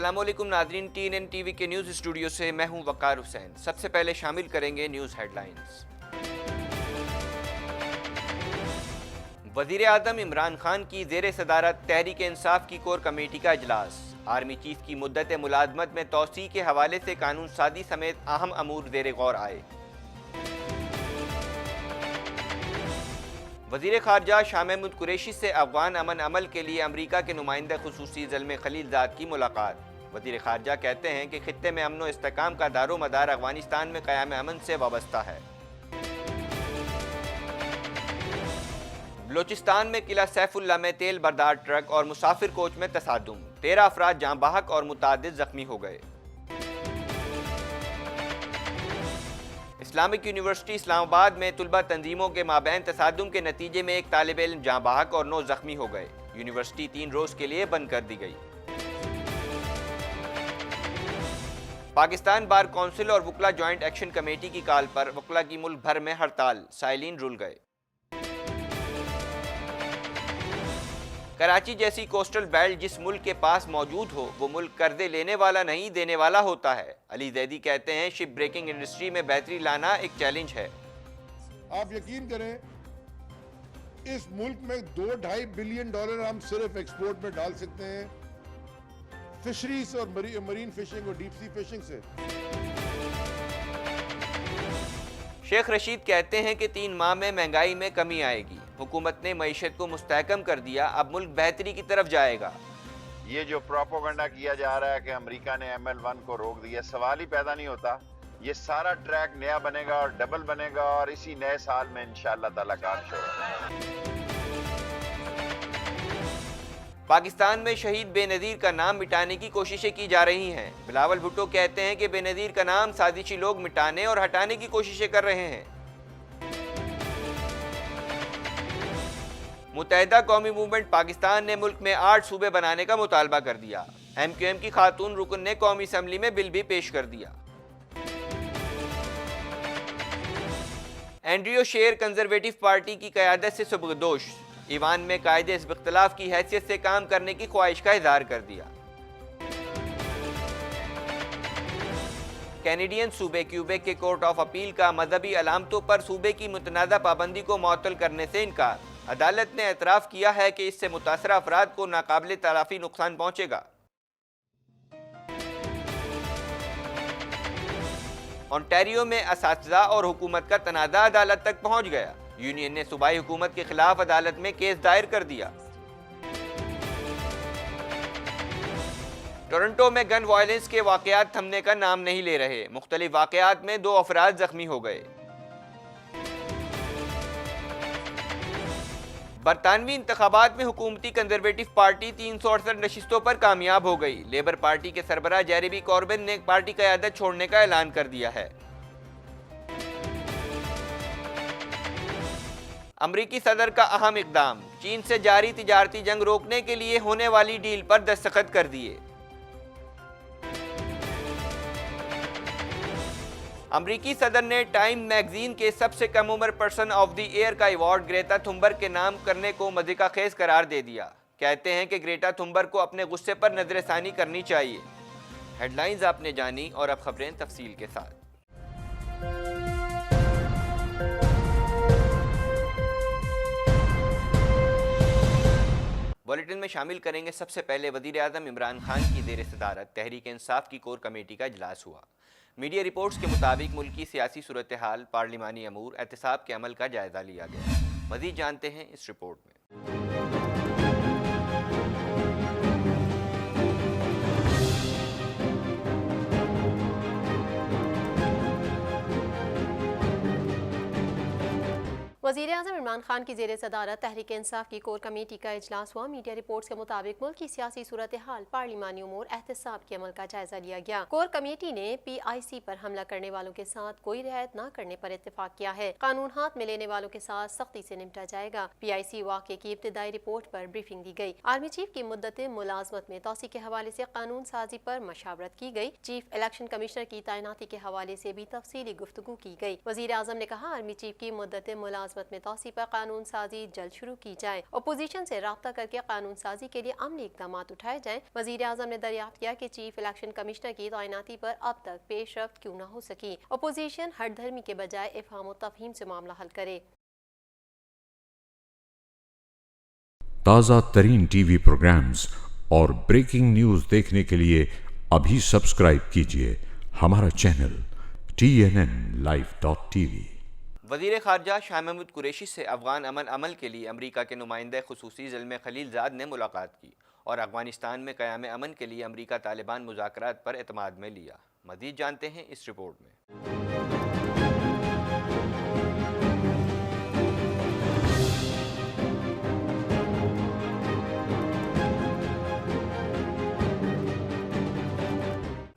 अस्सलाम वालेकुम नाज़रीन, TNN टीवी के न्यूज़ स्टूडियो से मैं हूं वकार हुसैन। सबसे पहले शामिल करेंगे न्यूज़ हेडलाइंस। वज़ीर आज़म इमरान खान की ज़ेर सदारत तहरीक इंसाफ की कोर कमेटी का इजलास। आर्मी चीफ की मुद्दत मुलाजमत में तोसी के हवाले से कानून साजी समेत अहम अमूर ज़ेर गौर आए। वज़ीर ख़ारजा शाह महमूद कुरैशी से अफ़गान अमन अमल के लिए अमरीका के नुमाइंदा खुसूसी ज़ल्मे खलीलज़ाद की मुलाकात। वज़ीर ख़ारजा कहते हैं कि ख़ित्ते में अमन व इस्तेहकाम का दारो मदार अफ़गानिस्तान में क़याम अमन से वाबस्ता है। बलोचिस्तान में किला सैफुल्ला में तेल बरदार ट्रक और मुसाफिर कोच में तसादुम, 13 अफराद जाँ बहक और मुतादिद ज़ख्मी हो गए। इस्लामिक यूनिवर्सिटी इस्लामाबाद में तुलबा तंजीमों के माबैन तसादुम के नतीजे में एक तालिब इल्म जाँ बहक और 9 ज़ख्मी हो गए। यूनिवर्सिटी 3 रोज़ के लिए बंद कर दी गई। पाकिस्तान बार कौंसिल और वकला जॉइंट एक्शन कमेटी की कॉल पर वकला की मुल्क भर में हड़ताल, साइलिन रुल गए। कराची जैसी कोस्टल बेल्ट जिस मुल्क के पास मौजूद हो वो मुल्क कर्जे लेने वाला नहीं देने वाला होता है। अली जैदी कहते हैं शिप ब्रेकिंग इंडस्ट्री में बेहतरी लाना एक चैलेंज है। आप यकीन करें, इस मुल्क में $2-2.5 बिलियन हम सिर्फ एक्सपोर्ट में डाल सकते हैं फिशरीज और मरीन फिशिंग और डीप सी फिशिंग से। शेख रशीद कहते हैं कि 3 माह में महंगाई में कमी आएगी। हुकूमत ने मईशत को मुस्तहकम कर दिया, अब मुल्क बेहतरी की तरफ जाएगा। ये जो प्रोपोगंडा किया जा रहा है कि अमेरिका ने ML1 को रोक दिया, सवाल ही पैदा नहीं होता। ये सारा ट्रैक नया बनेगा और डबल बनेगा और इसी नए साल में इंशाअल्लाह ताला काम शुरू होगा। पाकिस्तान में शहीद बेनज़ीर का नाम मिटाने की कोशिशें की जा रही हैं। बिलावल भुट्टो कहते हैं कि बेनज़ीर का नाम साजिशी लोग मिटाने और हटाने की कोशिशें कर रहे हैं। मुत्तहिदा कौमी मूवमेंट पाकिस्तान ने मुल्क में 8 सूबे बनाने का मुतालबा कर दिया। MQM की खातून रुकन ने कौमी असम्बली में बिल भी पेश कर दिया। एंड्रियो शेर कंजर्वेटिव पार्टी की क़यादत से सुबगदोश, ईवान में कायदे हिज़्ब इख्तिलाफ की हैसियत से काम करने की ख्वाहिश का इज़हार कर दिया। कैनेडियन सूबे क्यूबेक के कोर्ट ऑफ अपील का मजहबी अलामतों पर सूबे की मुतनाज़ा पाबंदी को मुअत्तल करने से इनकार। अदालत ने एतराफ़ किया है कि इससे मुतासरा अफराद को नाकाबिले तलाफ़ी नुकसान पहुंचेगा। ओंटारियो में असातिज़ा और हुकूमत का तनाज़ा अदालत तक पहुंच गया। यूनियन ने सूबाई हुकूमत के खिलाफ अदालत में केस दायर कर दिया। टोरंटो में गन वायलेंस के वाक़यात थमने का नाम नहीं ले रहे। मुख्तलिफ वाक़यात में 2 अफराद जख्मी हो गए। बरतानवी इंतखाबात में हुकूमती कंजर्वेटिव पार्टी 368 नशिस्तों पर कामयाब हो गई। लेबर पार्टी के सरबराह जेरेमी कॉर्बिन ने पार्टी क़यादत छोड़ने का ऐलान कर दिया है। अमरीकी सदर का अहम इक़दाम, चीन से जारी तिजारती जंग रोकने के लिए होने वाली डील पर दस्तखत कर दिए। अमरीकी सदर ने टाइम मैगजीन के सबसे कम उम्र पर्सन ऑफ द ईयर का अवार्ड ग्रेटा थुनबर्ग के नाम करने को मज़ीक़ा खेज करार दे दिया। कहते हैं कि ग्रेटा थुनबर्ग को अपने गुस्से पर नज़रसानी करनी चाहिए। हेडलाइंस आपने जानी और अब खबरें तफसील के साथ। बुलेटिन में शामिल करेंगे सबसे पहले वज़ीर आज़म इमरान खान की ज़ेर सदारत तहरीक इंसाफ की कोर कमेटी का इजलास हुआ। मीडिया रिपोर्ट्स के मुताबिक मुल्क की सियासी सूरत हाल, पार्लिमानी अमूर, एहतिसाब के अमल का जायज़ा लिया गया। मज़ीद जानते हैं इस रिपोर्ट में। वज़ीर आज़म इमरान खान की ज़ेर सदारत तहरीक इंसाफ की कोर कमेटी का इजलास हुआ। मीडिया रिपोर्ट्स के मुताबिक मुल्क की सियासी सूरत हाल, पार्लिमानी उमूर, एहतिसाब के अमल का जायजा लिया गया। कोर कमेटी ने PIC पर हमला करने वालों के साथ कोई रियायत न करने पर इत्तेफाक किया है। कानून हाथ में लेने वालों के साथ सख्ती से निपटा जाएगा। PIC वाक़े की इब्तिदाई रिपोर्ट पर ब्रीफिंग दी गई। आर्मी चीफ की मुद्दत मुलाजमत में तोसी के हवाले से कानून साजी पर मशावरत की गई। चीफ इलेक्शन कमिश्नर की तैनाती के हवाले से भी तफसीली गुफ्तगू की गई। वज़ीर आज़म ने कहा, आर्मी चीफ की मुद्दत मुलाजमत मुलाजमत में तोसी पर कानून साजी जल्द शुरू की जाए। अपोजिशन से रब्ता करके कानून साजी के लिए अमली इकदाम उठाए जाएं। वजीर आजम ने दरियाफ्त किया कि चीफ इलेक्शन कमिश्नर की तैनाती पर अब तक पेशरफ्त क्यों न हो सकी। अपोजिशन हर धर्मी के बजाय इफ़हाम व तफहीम से मामला हल करे। ताज़ा तरीन टीवी प्रोग्राम्स और ब्रेकिंग न्यूज़ देखने के लिए अभी सब्सक्राइब कीजिए हमारा चैनल TNNlive.tv। वज़ीर ख़ारजा शाह महमूद कुरैशी से अफ़गान अमन अमल के लिए अमरीका के नुमाइंदे ख़ुसूसी ज़ल्मे खलीलज़ाद ने मुलाकात की और अफ़गानिस्तान में क़याम अमन के लिए अमरीका तालिबान मुज़ाकरात पर एतमाद में लिया। मज़ीद जानते हैं इस रिपोर्ट में।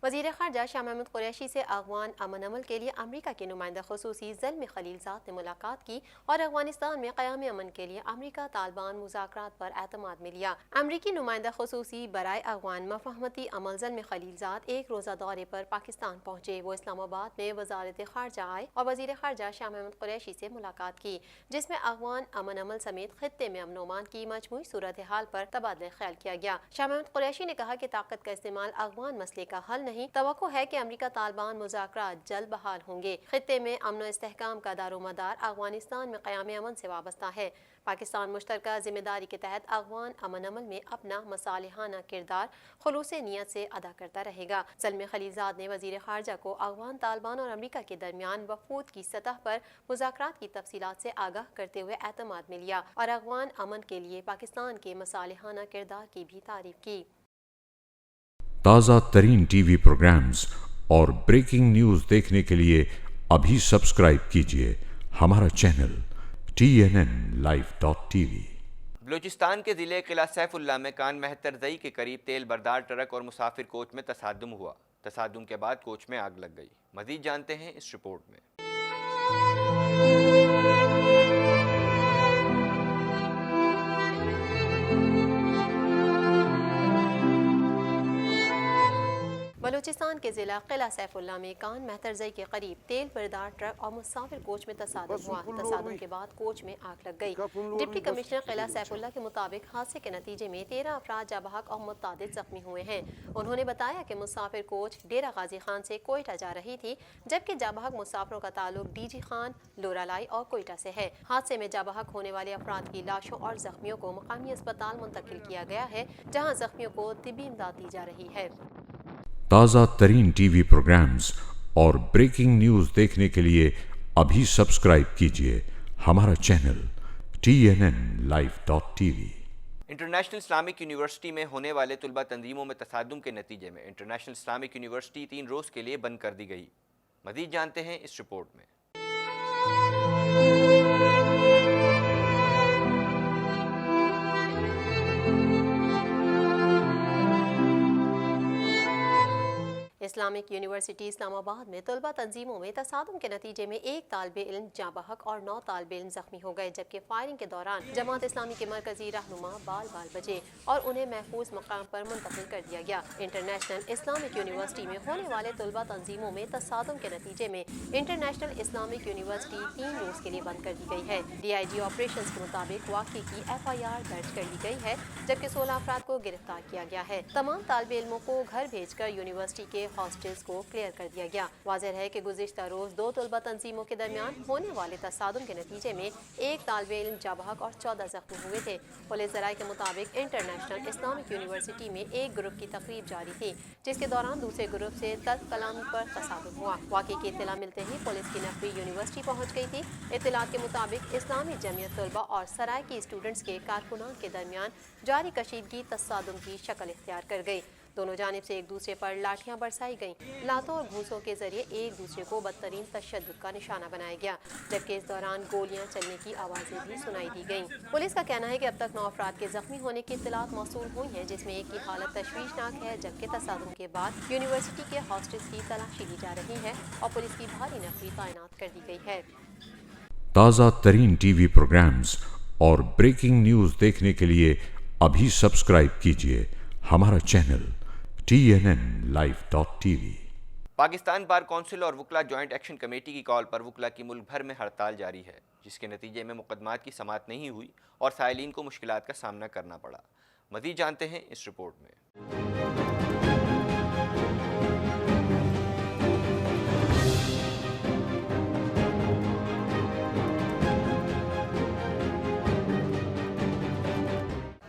वज़ीर ख़ारजा शाह महमूद कुरैशी से अफ़गान अमन अमल के लिए अमरीका के नुमाइंदा ख़ुसूसी ज़ल्मे खलीलज़ाद ने मुलाकात की और अफ़गानिस्तान में क़याम अमन के लिए अमरीका तालिबान मुज़ाकरात पर एतमाद में लिया। अमरीकी नुमाइंदा ख़ुसूसी बराए अफ़गान मफ़ाहमती अमल ज़ल्मे खलीलज़ाद एक रोज़ा दौरे पर पाकिस्तान पहुँचे। वो इस्लामाबाद में वज़ारत ख़ारजा आए और वज़ीर ख़ारजा शाह महमूद कुरैशी से मुलाकात की, जिसमें अफ़गान अमन अमल समेत ख़ित्ते में अमन ओमान की मजमूई सूरत हाल पर तबादला ख्याल किया गया। शाह महमूद कुरैशी ने कहा कि ताकत का इस्तेमाल अफ़गान मसले का हल नहीं, तवक्को है कि अमरीका तालिबान मुज़ाकरात जल्द बहाल होंगे। खित्ते में अमन व इस्तेहकाम का दारोमदार अफ़गानिस्तान में क़याम अमन से वाबस्ता है। पाकिस्तान मुश्तरका ज़िम्मेदारी के तहत अफ़गान अमन अमल में अपना मसालिहाना किरदार खुलूस नियत से अदा करता रहेगा। ज़ल्मे खलीलज़ाद ने वज़ीर ख़ारजा को अफ़गान तालिबान और अमरीका के दरमियान वफ़ूद की सतह पर मुज़ाकरात की तफसीलात से आगाह करते हुए एतमाद में लिया और अफ़गान अमन के लिए पाकिस्तान के मसालिहाना किरदार की भी तारीफ की। ताज़ा तरीन टीवी प्रोग्राम्स और ब्रेकिंग न्यूज़ देखने के लिए अभी सब्सक्राइब कीजिए हमारा चैनल TNNlive.tv। बलूचिस्तान के ज़िले किला सैफुल्ला में कान मेहतर ज़ई के करीब तेल बरदार ट्रक और मुसाफिर कोच में तसादुम हुआ। तसादुम के बाद कोच में आग लग गई। मज़ीद जानते हैं इस रिपोर्ट में। बलूचिस्तान के ज़िला किला सैफुल्ला में कान मेहतरज़ई के करीब तेल बरदार ट्रक और मुसाफिर कोच में तसादुम हुआ। तसादुम के बाद कोच में आग लग गई। डिप्टी कमिश्नर किला सैफुल्ला के मुताबिक हादसे के नतीजे में 13 अफराद जाँ बहक और मुतादिद जख्मी हुए हैं। उन्होंने बताया कि मुसाफिर कोच डेरा गाजी खान से कोयटा जा रही थी, जबकि जाँ बहक मुसाफिरों का ताल्लुक DG खान, लोरालाई और कोयटा से है। हादसे में जाँ बहक होने वाले अफराद की लाशों और जख्मियों को मकामी अस्पताल मुंतकिल किया गया है, जहाँ जख्मियों को तिब्बी इमदाद दी जा रही है। ताज़ा तरीन टीवी प्रोग्राम्स और ब्रेकिंग न्यूज़ देखने के लिए अभी सब्सक्राइब कीजिए हमारा channel TNNlive.tv। International Islamic university में होने वाले तुलबा तंजीमों में तसादुम के नतीजे में इंटरनेशनल इस्लामिक यूनिवर्सिटी 3 रोज़ के लिए बंद कर दी गई। मज़ीद जानते हैं इस रिपोर्ट में। इस्लामिक यूनिवर्सिटी इस्लामाबाद में तलबा तंजीमों में तसादुम के नतीजे में एक तालिबे इल्म जाँ बहक और 9 तालिबे इल्म जख्मी हो गए, जबकि फायरिंग के दौरान जमात इस्लामी के मरकजी रहनुमा बाल बाल बचे और उन्हें महफूज मकाम पर मुंतकिल कर दिया गया। इंटरनेशनल इस्लामिक यूनिवर्सिटी में होने वाले तलबा तंजीमों में तसादुम के नतीजे में इंटरनेशनल इस्लामिक यूनिवर्सिटी 3 रोज़ के लिए बंद कर दी गई है। DIG ऑपरेशन के मुताबिक वाक़े की FIR दर्ज कर ली गई है, जबकि 16 अफराद को गिरफ्तार किया गया है। तमाम तालिबे इल्मों को घर भेजकर यूनिवर्सिटी के हॉस्टल्स को क्लियर कर दिया गया। वाज़ेह है कि गुज़िश्ता रोज 2 तलबा तंजीमों के दरमियान होने वाले तसादुम के नतीजे में एक तालिबे इल्म जाँ बहक और 14 जख्मी हुए थे। पुलिस ज़राए के मुताबिक इंटरनेशनल इस्लामिक यूनिवर्सिटी में एक ग्रुप की तकरीब जारी थी, जिसके दौरान दूसरे ग्रुप से तर्क कलामी पर तसादुम हुआ। वाक़े की इत्तला मिलते ही पुलिस की नफरी यूनिवर्सिटी पहुँच गई थी। इत्तलात के मुताबिक इस्लामी जमीयत तलबा और सराय की स्टूडेंट्स के कारकुनान के दरमियान जारी कशीदगी तसादुम की शक्ल इख्तियार कर गई। दोनों जानिब से एक दूसरे पर लाठियां बरसाई गईं। लातों और घूंसों के जरिए एक दूसरे को बदतरीन तशद्दुद का निशाना बनाया गया, जबकि इस दौरान गोलियां चलने की आवाज़ें भी सुनाई दी गईं। पुलिस का कहना है कि अब तक 9 अफराद के जख्मी होने की इत्तलात मौसूल हुई हैं, जिसमें एक की हालत तशवीशनाक है, जबकि तसादुम के बाद यूनिवर्सिटी के हॉस्टल्स की तलाशी ली जा रही है और पुलिस की भारी नफरी तैनात कर दी गई है। ताज़ा तरीन टीवी प्रोग्राम्स और ब्रेकिंग न्यूज़ देखने के लिए अभी सब्सक्राइब कीजिए हमारा channel TNNlive.tv। Pakistan bar council اور وکلا جوائنٹ ایکشن کمیٹی کی کال پر وکلا کی ملک بھر میں ہڑتال جاری ہے، جس کے نتیجے میں مقدمات کی سماعت نہیں ہوئی اور سائلین کو مشکلات کا سامنا کرنا پڑا۔ مزید جانتے ہیں اس رپورٹ میں۔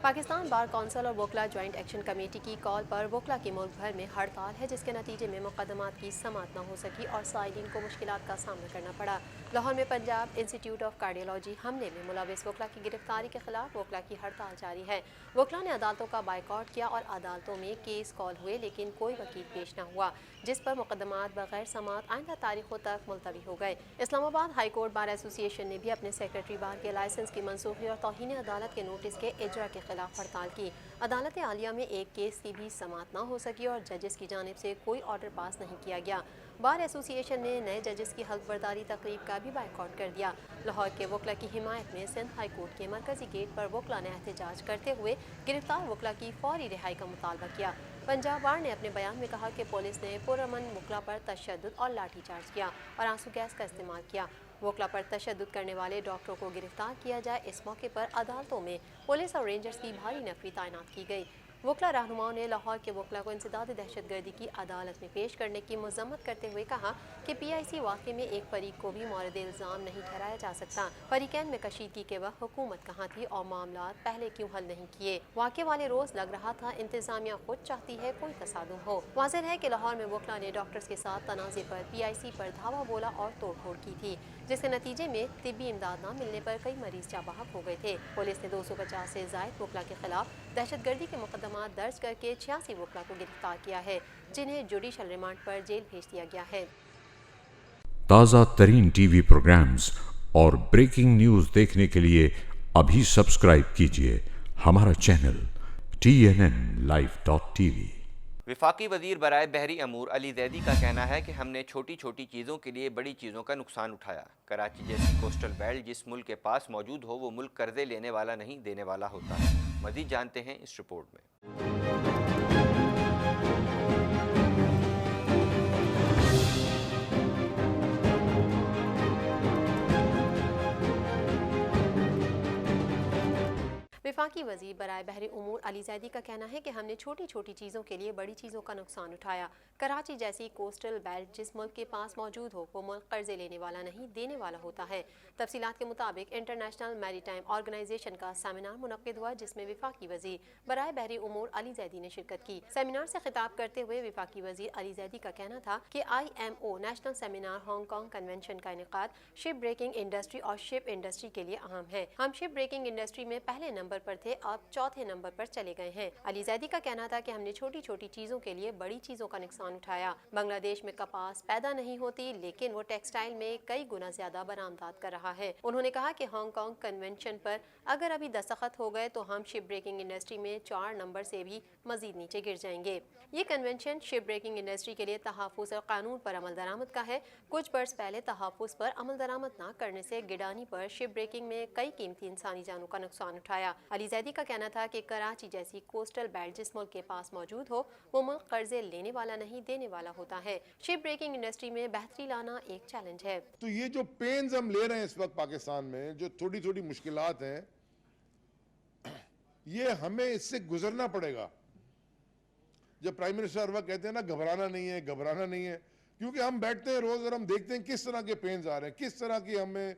پاکستان بار کونسل اور وکلا جوائنٹ ایکشن کمیٹی کی کال پر وکلا کی ملک بھر میں ہڑتال ہے، جس کے نتیجے میں مقدمات کی سماعت نہ ہو سکی اور سائلین کو مشکلات کا سامنا کرنا پڑا۔ لاہور میں پنجاب انسٹی ٹیوٹ آف کارڈیالوجی حملے میں ملوث وکلا کی گرفتاری کے خلاف وکلا کی ہڑتال جاری ہے۔ وکلا نے عدالتوں کا بائیکاٹ کیا اور عدالتوں میں کیس کال ہوئے، لیکن کوئی وکیل پیش نہ ہوا، جس پر مقدمات بغیر سماعت آئندہ تاریخوں تک ملتوی ہو گئے۔ اسلام آباد ہائی کورٹ بار ایسوسی ایشن نے بھی اپنے سیکرٹری بار کے لائسنس کی منسوخی اور توہین عدالت کے نوٹس کے اجرا کے خلاف ہڑتال کی۔ عدالت عالیہ میں ایک کیس کی بھی سماعت نہ ہو سکی اور ججز کی جانب سے کوئی آرڈر پاس نہیں کیا گیا۔ بار ایسوسی ایشن نے نئے ججز کی حلف برداری تقریب کا بھی بائیکاٹ کر دیا۔ لاہور کے وکلا کی حمایت میں سندھ ہائی کورٹ کے مرکزی گیٹ پر وکلا نے احتجاج کرتے ہوئے گرفتار وکلا کی فوری رہائی کا مطالبہ کیا۔ پنجاب بار نے اپنے بیان میں کہا کہ پولیس نے پرامن وکلا پر تشدد اور لاٹھی چارج کیا اور آنسو گیس کا استعمال کیا۔ وکلا پر تشدد کرنے والے ڈاکٹروں کو گرفتار کیا جائے۔ اس موقع پر عدالتوں میں پولیس اور رینجرز کی بھاری نفری تعینات کی گئی۔ وکلا رہنماؤں نے لاہور کے وکلا کو انسداد دہشت گردی کی عدالت میں پیش کرنے کی مذمت کرتے ہوئے کہا کہ پی آئی سی واقعے میں ایک فریق کو بھی مورد الزام نہیں ٹھہرایا جا سکتا۔ فریقین میں کشیدگی کے وقت حکومت کہاں تھی اور معاملات پہلے کیوں حل نہیں کیے؟ واقعے والے روز لگ رہا تھا انتظامیہ خود چاہتی ہے کوئی تصادم ہو۔ واضح ہے کہ لاہور میں وکلا نے ڈاکٹرز کے ساتھ تنازع پر پی آئی سی پر دھاوا بولا اور توڑ پھوڑ کی تھی، جس کے نتیجے میں طبی امداد نہ ملنے پر کئی مریض جاں بحق ہو گئے تھے۔ پولیس نے 250 سے زائد وکلا کے خلاف دہشت گردی کے مقدمات درج کر کے 86 وکلا کو گرفتار کیا ہے، جنہیں جوڈیشل ریمانڈ پر جیل بھیج دیا گیا ہے۔ تازہ ترین ٹی وی پروگرامز اور بریکنگ نیوز دیکھنے کے لیے ابھی سبسکرائب کیجیے ہمارا چینل TNNlive.tv۔ وفاقی وزیر برائے بحری امور علی زیدی کا کہنا ہے کہ ہم نے چھوٹی چھوٹی چیزوں کے لیے بڑی چیزوں کا نقصان اٹھایا۔ کراچی جیسی کوسٹل بیلٹ جس ملک کے پاس موجود ہو وہ ملک قرضے لینے والا نہیں دینے والا ہوتا ہے۔ مزید جانتے ہیں اس رپورٹ میں۔ وفاقی وزیر برائے بحری امور علی زیدی کا کہنا ہے کہ ہم نے چھوٹی چھوٹی چیزوں کے لیے بڑی چیزوں کا نقصان اٹھایا۔ کراچی جیسی کوسٹل بیلٹ جس ملک کے پاس موجود ہو وہ ملک قرضے لینے والا نہیں دینے والا ہوتا ہے۔ تفصیلات کے مطابق انٹرنیشنل میری ٹائم آرگنائزیشن کا سیمینار منعقد ہوا، جس میں وفاقی وزیر برائے بحری امور علی زیدی نے شرکت کی۔ سیمینار سے خطاب کرتے ہوئے وفاقی وزیر علی زیدی کا کہنا تھا کہ IMO national seminar Hong Kong convention کا انعقاد شپ بریکنگ انڈسٹری اور شپ انڈسٹری کے لیے اہم ہے۔ ہم شپ بریکنگ انڈسٹری میں پہلے نمبر پر تھے، اب چوتھے نمبر پر چلے گئے ہیں۔ علی زیدی کا کہنا تھا کہ ہم نے چھوٹی چھوٹی چیزوں کے لیے بڑی چیزوں کا نقصان اٹھایا۔ بنگلہ دیش میں کپاس پیدا نہیں ہوتی، لیکن وہ ٹیکسٹائل میں کئی گنا زیادہ برآمدات کر رہا ہے۔ انہوں نے کہا کہ ہانگ کانگ کنونشن پر اگر ابھی دستخط ہو گئے تو ہم شپ بریکنگ انڈسٹری میں 4 نمبر سے بھی مزید نیچے گر جائیں گے۔ یہ کنونشن شپ بریکنگ انڈسٹری کے لیے تحفظ اور قانون پر عمل درآمد کا ہے۔ کچھ برس پہلے تحفظ پر عمل درآمد نہ کرنے سے گڈانی پر شپ بریکنگ میں کئی قیمتی انسانی جانوں کا نقصان اٹھایا۔ علی زیدی کا کہنا تھا کہ کراچی جیسی کوسٹل بیلٹ جس ملک کے پاس موجود ہو وہ ملک قرضے لینے والا نہیں دینے والا ہوتا ہے۔ شپ بریکنگ انڈسٹری میں بہتری لانا ایک چیلنج ہے۔ تو یہ جو پینز ہم لے رہے ہیں اس وقت پاکستان میں، جو تھوڑی تھوڑی مشکلات ہیں، یہ ہمیں اس سے گزرنا پڑے گا۔ جب پرائم منسٹر ہر وقت کہتے ہیں نا گھبرانا نہیں ہے، گھبرانا نہیں ہے، کیونکہ ہم بیٹھتے ہیں روز اور ہم دیکھتے ہیں کس طرح کے پینز آ رہے ہیں، کس طرح کی ہمیں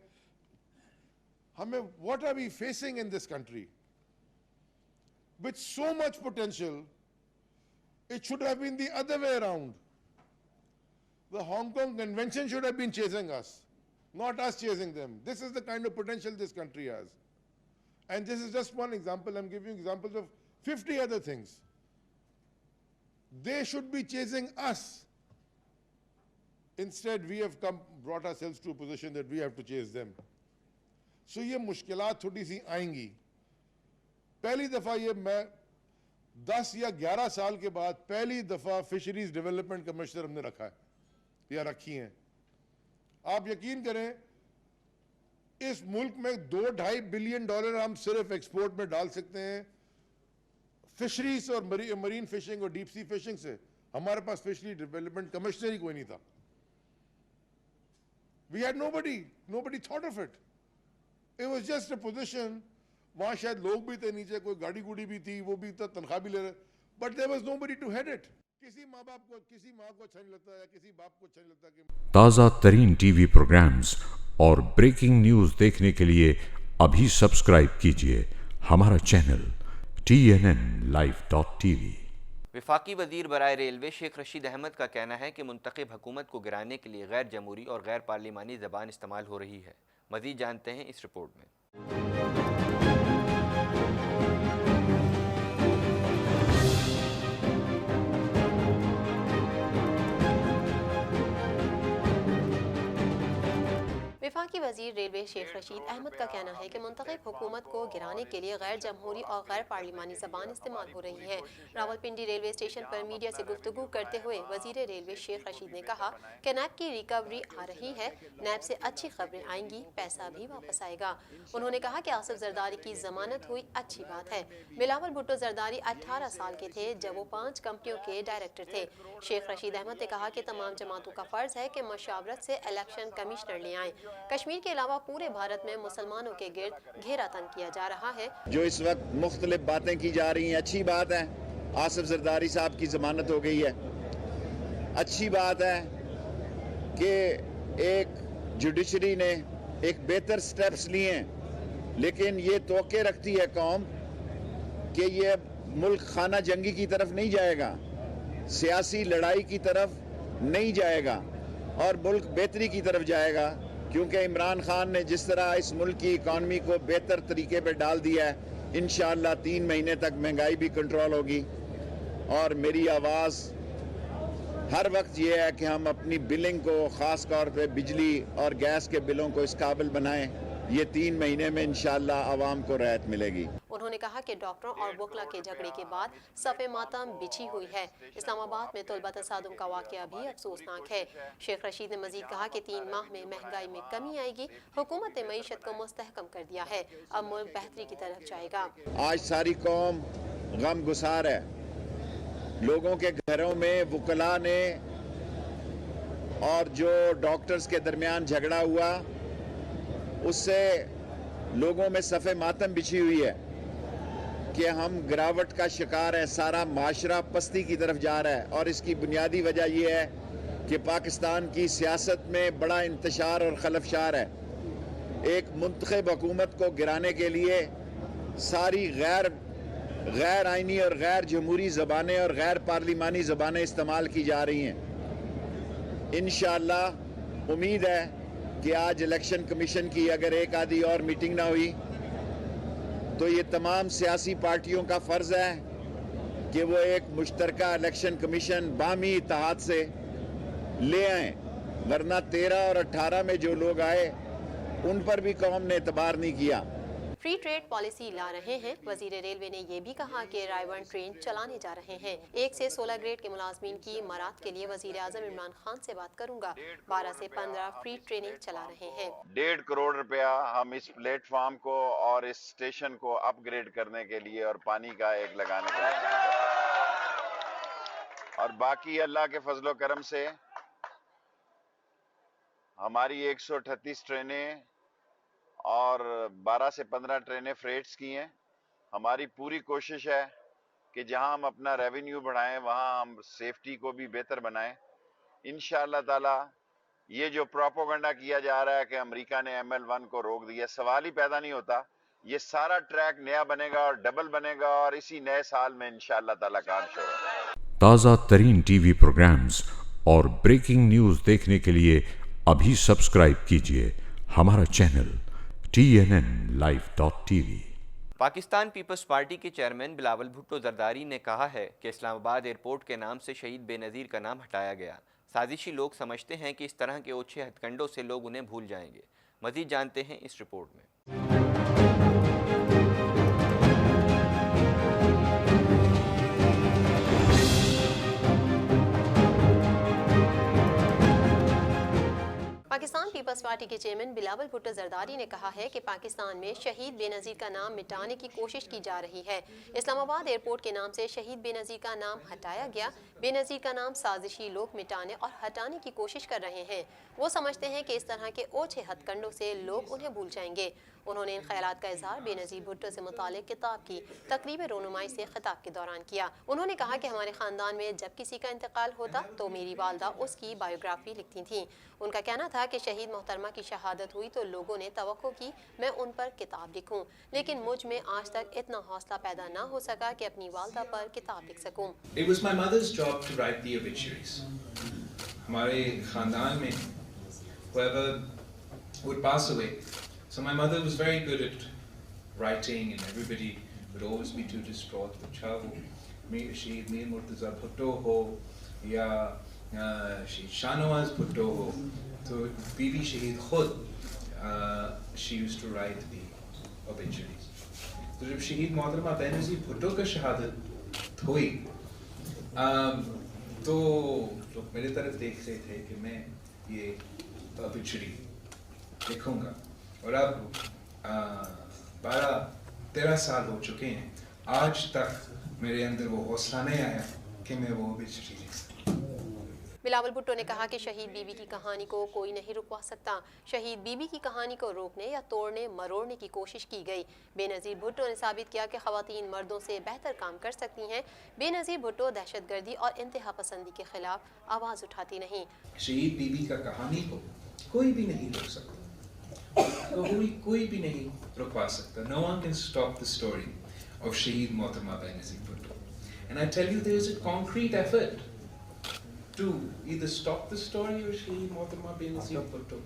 what are we facing in this country with so much potential. It should have been the other way around. The Hong Kong Convention should have been chasing us, not us chasing them. This is the kind of potential this country has. And this is just one example. I'm giving you examples of 50 other things. They should be chasing us. Instead, we have brought ourselves to a position that we have to chase them. So یہ مشکلات تھوڑی سی آئیں گی۔ پہلی دفعہ یہ میں 10 یا 11 سال کے بعد پہلی دفعہ فشریز ڈیولپمنٹ کمشنر ہم نے رکھا ہے یا رکھی ہیں۔ آپ یقین کریں اس ملک میں $2.5 بلین ہم صرف ایکسپورٹ میں ڈال سکتے ہیں فشریز اور مرین فشنگ اور ڈیپ سی فشنگ سے۔ हमारे पास फिशरी डेवलपमेंट कमिश्नर ही कोई नहीं था. We had nobody thought of it. It was just a position. वहाँ शायद लोग भी थे नीचे, कोई गाड़ी गुड़ी भी थी, वो भी था, तनख्वाह भी ले रहे, but there was nobody to head it. किसी माँ को अच्छा नहीं लगता या किसी बाप को अच्छा नहीं लगता कि ताज़ा तरीन टीवी प्रोग्राम्स और ब्रेकिंग न्यूज़ देखने के लिए अभी सब्सक्राइब कीजिए हमारा चैनल TNNlive.tv। वफाकी वज़ीर बराए रेलवे शेख रशीद अहमद का कहना है कि मुंतखब हुकूमत को गिराने के लिए गैर जमहूरी और गैर पार्लिमानी ज़बान इस्तेमाल हो रही है। मज़ीद जानते हैं इस रिपोर्ट में। वफाकी वज़ीर रेलवे शेख रशीद अहमद का कहना है कि मुंतखब हुकूमत को गिराने के लिए गैर जमहूरी और गैर पार्लिमानी ज़बान इस्तेमाल हो रही है। रावलपिंडी रेलवे स्टेशन पर मीडिया से गुफ्तगू करते हुए वज़ीर रेलवे शेख रशीद ने कहा कि नैब की रिकवरी आ रही है, नैब से अच्छी खबरें आएंगी, पैसा भी वापस आएगा। उन्होंने कहा कि आसिफ जरदारी की जमानत हुई, अच्छी बात है। बिलावल भुट्टो जरदारी 18 साल के थे जब वो 5 कंपनियों के डायरेक्टर थे। शेख रशीद अहमद ने कहा कि तमाम जमातों का फ़र्ज है कि मशावरत से इलेक्शन कमिश्नर ले आएँ। कश्मीर के अलावा पूरे भारत में मुसलमानों के गिर्द घेरा तंग किया जा रहा है। जो इस वक्त मुख्तलिफ बातें की जा रही हैं, अच्छी बात है। आसिफ जरदारी साहब की जमानत हो गई है। अच्छी बात है कि एक जुडिशरी ने एक बेहतर स्टेप्स लिए हैं, लेकिन ये तोके रखती है कौम कि ये मुल्क खाना जंगी की तरफ नहीं जाएगा, सियासी लड़ाई की तरफ नहीं जाएगा और मुल्क बेहतरी की तरफ जाएगा, क्योंकि इमरान खान ने जिस तरह इस मुल्क की इकॉनमी को बेहतर तरीके पर डाल दिया है, इंशाअल्लाह 3 महीने तक महंगाई भी कंट्रोल होगी। और मेरी आवाज़ हर वक्त ये है कि हम अपनी बिलिंग को, ख़ास तौर पे बिजली और गैस के बिलों को इस काबिल बनाएं। ये 3 महीने में इंशाअल्लाह आवाम को राहत मिलेगी। उन्होंने कहा कि डॉक्टरों और वकला के झगड़े के बाद सफ़े मातम बिछी हुई है। इस्लामाबाद में तलबा तसादुम का वाक़या भी अफसोसनाक है। शेख रशीद ने मजीद कहा कि 3 माह में महंगाई में कमी आएगी। हुकूमत ने मईशत को मुस्तहकम कर दिया है, अब मुल्क बेहतरी की तरफ जाएगा। आज सारी कौम गम गुसार है। लोगों के घरों में वकला ने और जो डॉक्टर्स के दरमियान झगड़ा हुआ, उससे लोगों में सफ़े मातम बिछी हुई है कि हम गिरावट का शिकार है। सारा माशरा पस्ती की तरफ जा रहा है और इसकी बुनियादी वजह यह है कि पाकिस्तान की सियासत में बड़ा इंतशार और खलफशार है। एक मुंतखब हुकूमत को गिराने के लिए सारी गैर आइनी और गैर जमहूरी ज़बानें और गैर पार्लिमानी ज़बानें इस्तेमाल की जा रही हैं। इंशाअल्लाह उम्मीद है कि आज इलेक्शन कमीशन की अगर एक आधी और मीटिंग ना हुई तो ये तमाम सियासी पार्टियों का फ़र्ज़ है कि वो एक मुश्तरका इलेक्शन कमीशन बामी इत्तेहाद से ले आएँ, वरना 13 और 18 में जो लोग आए उन पर भी कौम ने एतबार नहीं किया। फ्री ट्रेड पॉलिसी ला रहे हैं। वजीर रेलवे ने यह भी कहा कि रायवन ट्रेन चलाने जा रहे हैं। 1 से 16 ग्रेड के मुलाजमीन की मरात के लिए वजीर आजम इमरान खान से बात करूंगा। 12 से 15 फ्री ट्रेनें चला रहे हैं। 1.5 करोड़ रुपया हम इस प्लेटफॉर्म को और इस स्टेशन को अपग्रेड करने के लिए और पानी का एक लगाने के लिए, और बाकी अल्लाह के फजलो करम से हमारी 138 ट्रेनें और 12 से 15 ट्रेनें फ्रेट्स की हैं। हमारी पूरी कोशिश है कि जहां हम अपना रेवेन्यू बढ़ाएं, वहां हम सेफ्टी को भी बेहतर बनाएं। इंशाअल्लाह ताला ये जो प्रोपोगंडा किया जा रहा है कि अमेरिका ने ML1 को रोक दिया, सवाल ही पैदा नहीं होता। ये सारा ट्रैक नया बनेगा और डबल बनेगा और इसी नए साल में इंशाअल्लाह ताला काम शुरू होगा। ताज़ा तरीन टीवी प्रोग्राम्स और ब्रेकिंग न्यूज़ देखने के लिए अभी सब्सक्राइब कीजिए हमारा channel TNNlive.tv। Pakistan Peoples party के चेयरमैन बिलावल भुट्टो जरदारी ने कहा है कि इस्लामाबाद एयरपोर्ट के नाम से शहीद बेनज़ीर का नाम हटाया गया। साजिशी लोग समझते हैं कि इस तरह के ओछे हथकंडों से लोग उन्हें भूल जाएंगे। मज़ीद जानते हैं इस रिपोर्ट में। پاکستان پیپلز پارٹی کے چیئرمین بلاول بھٹو زرداری نے کہا ہے کہ پاکستان میں شہید بے نظیر کا نام مٹانے کی کوشش کی جا رہی ہے۔ اسلام آباد ایئرپورٹ کے نام سے شہید بے نظیر کا نام ہٹایا گیا۔ بے نظیر کا نام سازشی لوگ مٹانے اور ہٹانے کی کوشش کر رہے ہیں۔ وہ سمجھتے ہیں کہ اس طرح کے اوچھے ہتھ کنڈوں سے لوگ انہیں بھول جائیں گے۔ انہوں نے ان خیالات کا اظہار بے نظیر بھٹو سے متعلق کتاب کی تقریب رونمائی سے خطاب کے دوران کیا۔ انہوں نے کہا کہ ہمارے خاندان میں جب کسی کا انتقال ہوتا تو میری والدہ اس کی بایوگرافی لکھتی تھیں۔ ان کا کہنا تھا کہ شہید محترمہ کی شہادت ہوئی تو لوگوں نے توقع کی میں ان پر کتاب لکھوں، لیکن مجھ میں آج تک اتنا حوصلہ پیدا نہ ہو سکا کہ اپنی والدہ پر کتاب لکھ سکوں۔ It was my mother's job to write the obituaries. ہمارے خاندان میں whoever would pass away. So my mother was very good at writing and everybody would always be too distraught. اچھا وہ شہید میر مرتضی بھٹو ہو یا شہید شاہ نواز بھٹو ہو تو بی بی شہید خود she used to write the obituaries. تو جب شہید محترمہ بے نظیر بھٹو کا شہادت ہوئی تو لوگ میرے طرف دیکھ رہے تھے کہ میں یہ obituary لکھوں گا، اور اب 12-13 سال ہو چکے ہیں، آج تک میرے اندر وہ حوصلہ نہیں آیا کہ میں وہ obituary لکھ سکوں۔ بلاول بھٹو نے کہا کہ شہید بی بی کی کہانی کو کوئی نہیں رکوا سکتا۔ شہید بی بی کی کہانی کو روکنے یا توڑنے مروڑنے کی کوشش کی گئی۔ بے نظیر بھٹو نے ثابت کیا کہ خواتین مردوں سے بہتر کام کر سکتی ہیں۔ بے نظیر بھٹو دہشت گردی اور انتہا پسندی کے خلاف آواز اٹھاتی نہیں۔ شہید بی بی کا کہانی کو کوئی بھی نہیں روک سکتا، کوئی بھی نہیں رکوا سکتا۔ No one can stop the story of شہید محترمہ بے نظیر Bhutto. And I tell you, there is a concrete effort to either stop the story of شہید محترمہ بے نظیر Bhutto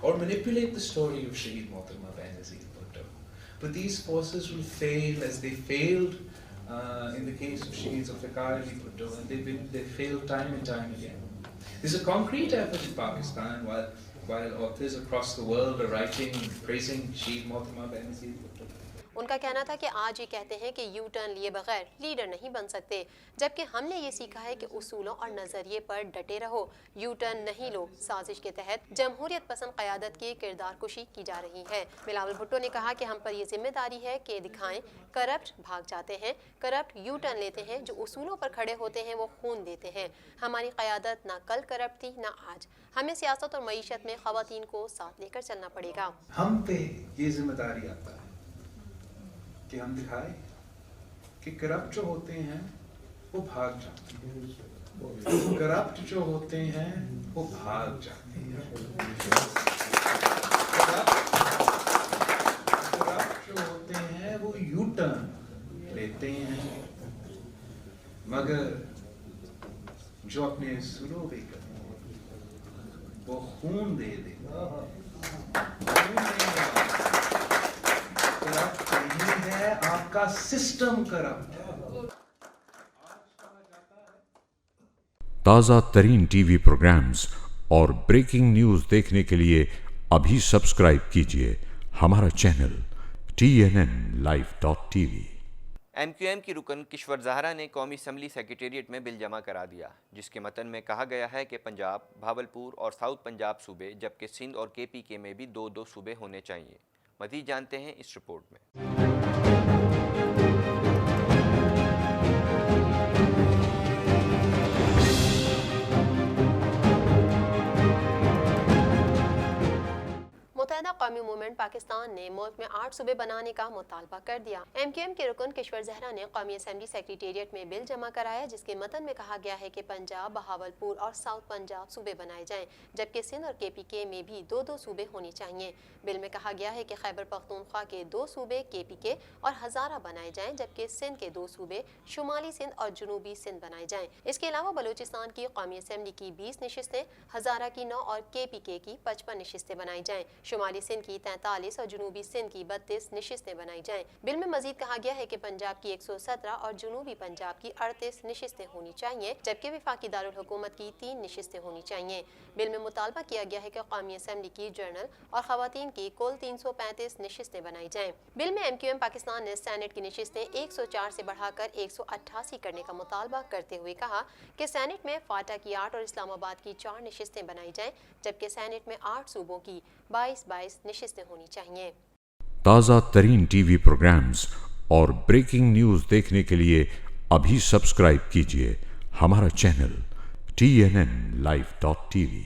or manipulate the story of شہید محترمہ بے نظیر Bhutto. But these forces will fail as they failed in the case of شہید Zulfiqar Ali Bhutto, and they failed time and time again. There's a concrete effort in Pakistan while authors across the world are writing praising شہید محترمہ بے نظیر بھٹو. ان کا کہنا تھا کہ آج یہ کہتے ہیں کہ یو ٹرن لیے بغیر لیڈر نہیں بن سکتے، جبکہ ہم نے یہ سیکھا ہے کہ اصولوں اور نظریے پر ڈٹے رہو، یو ٹرن نہیں لو۔ سازش کے تحت جمہوریت پسند قیادت کی کردار کشی کی جا رہی ہے۔ بلاول بھٹو نے کہا کہ ہم پر یہ ذمہ داری ہے کہ دکھائیں کرپٹ بھاگ جاتے ہیں، کرپٹ یو ٹرن لیتے ہیں، جو اصولوں پر کھڑے ہوتے ہیں وہ خون دیتے ہیں۔ ہماری قیادت نہ کل کرپٹ تھی نہ آج، ہمیں سیاست اور معیشت میں خواتین کو ساتھ لے کر چلنا پڑے گا۔ ہم پہ یہ ذمہ داری آتا ہے کہ ہم دکھائیں کہ کرپٹ جو ہوتے ہیں وہ بھاگ جاتے ہیں، کرپٹ جو ہوتے ہیں وہ بھاگ جاتے ہیں، کرپٹ جو ہوتے ہیں وہ یو ٹرن لیتے ہیں، مگر جو اپنے اصولوں پہ کرتے ہیں وہ خون دے دیں، آپ کا سسٹم کرپٹ ہے۔ تازہ ترین ٹی وی پروگرامز اور بریکنگ نیوز دیکھنے کے لیے ابھی سبسکرائب کیجیے ہمارا چینل TNNLive.tv۔ MQM کی رکن کشور زہرا نے قومی اسمبلی سیکریٹریٹ میں بل جمع کرا دیا، جس کے متن میں کہا گیا ہے کہ پنجاب، بھاولپور اور ساؤتھ پنجاب صوبے، جبکہ سندھ اور KPK میں بھی 2 صوبے ہونے چاہیے۔ مزید جانتے ہیں اس رپورٹ میں۔ متحدہ قومی موومنٹ پاکستان نے ملک میں 8 صوبے بنانے کا مطالبہ کر دیا۔ MQM کے رکن کشور زہرا نے قومی اسمبلی سیکریٹریٹ میں بل جمع کرایا، جس کے متن میں کہا گیا ہے کہ پنجاب، بہاولپور اور ساؤتھ پنجاب صوبے بنائے جائیں، جبکہ سندھ اور KPK میں بھی 2 صوبے ہونے چاہیے۔ بل میں کہا گیا ہے کہ خیبر پختونخوا کے 2 صوبے KPK اور ہزارہ بنائے جائیں، جبکہ سندھ کے 2 صوبے شمالی سندھ اور جنوبی سندھ بنائے جائیں۔ اس کے علاوہ بلوچستان کی قومی اسمبلی کی 20 نشستیں، ہزارہ کی 9 اور KPK کی 55 نشستیں بنائی جائیں، شمالی سندھ کی 43 اور جنوبی سندھ کی 32 نشستیں بنائی جائیں۔ بل میں مزید کہا گیا ہے کہ پنجاب کی 117 اور جنوبی پنجاب کی 38 نشستیں ہونی چاہیے، جبکہ وفاقی دارالحکومت کی 3 نشستیں ہونی چاہیے۔ بل میں مطالبہ کیا گیا ہے کہ قومی اسمبلی کی جنرل اور خواتین کی کل 335 نشستیں بنائی جائیں۔ بل میں ایم کیو ایم پاکستان نے سینٹ کی نشستیں 104 سے بڑھا کر 188 کرنے کا مطالبہ کرتے ہوئے کہا کہ سینٹ میں فاٹا کی 8 اور اسلام آباد کی 4 نشستیں بنائی جائیں، جبکہ سینٹ میں 8 صوبوں کی 22 نشستیں ہونی چاہیے۔ تازہ ترین ٹی وی پروگرامز اور بریکنگ نیوز دیکھنے کے لیے ابھی سبسکرائب کیجیے ہمارا چینل TNNLive.tv۔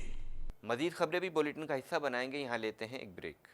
مزید خبریں بھی بولیٹن کا حصہ بنائیں گے، یہاں لیتے ہیں ایک بریک۔